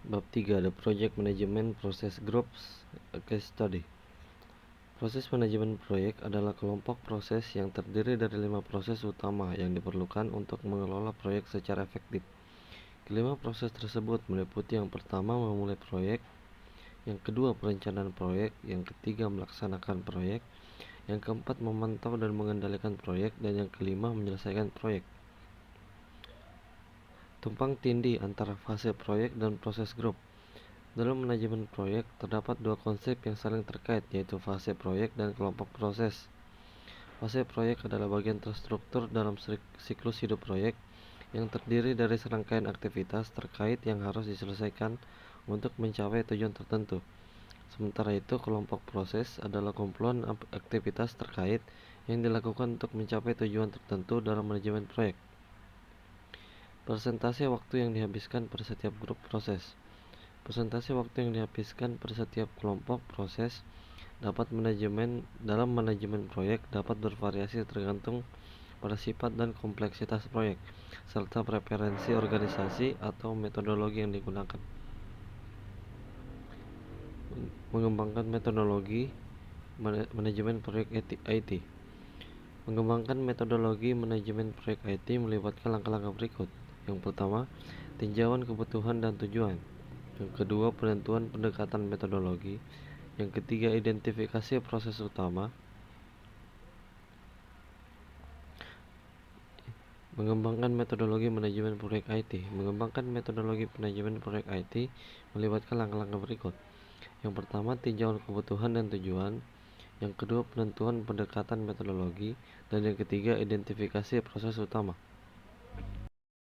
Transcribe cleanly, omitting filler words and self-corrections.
Bab 3, The Project Management Process Groups, a Case Study. Proses manajemen proyek adalah kelompok proses yang terdiri dari 5 proses utama yang diperlukan untuk mengelola proyek secara efektif. Kelima proses tersebut meliputi: yang pertama, memulai proyek; yang kedua, perencanaan proyek; yang ketiga, melaksanakan proyek; yang keempat, memantau dan mengendalikan proyek; dan yang kelima, menyelesaikan proyek. Tumpang tindih antara fase proyek dan proses grup. Dalam manajemen proyek, terdapat dua konsep yang saling terkait, yaitu fase proyek dan kelompok proses. Fase proyek adalah bagian terstruktur dalam siklus hidup proyek yang terdiri dari serangkaian aktivitas terkait yang harus diselesaikan untuk mencapai tujuan tertentu. Sementara itu, kelompok proses adalah kumpulan aktivitas terkait yang dilakukan untuk mencapai tujuan tertentu dalam manajemen proyek. Persentase waktu yang dihabiskan pada setiap grup proses. Persentase waktu yang dihabiskan pada setiap kelompok proses dalam manajemen proyek dapat bervariasi tergantung pada sifat dan kompleksitas proyek, serta preferensi organisasi atau metodologi yang digunakan. Mengembangkan metodologi manajemen proyek IT. Mengembangkan metodologi manajemen proyek IT melibatkan langkah-langkah berikut. Yang pertama, tinjauan kebutuhan dan tujuan. Yang kedua, penentuan pendekatan metodologi. Yang ketiga, identifikasi proses utama. Mengembangkan metodologi manajemen proyek IT. Mengembangkan metodologi manajemen proyek IT melibatkan langkah-langkah berikut. Yang pertama, tinjauan kebutuhan dan tujuan. Yang kedua, penentuan pendekatan metodologi. Dan yang ketiga, identifikasi proses utama.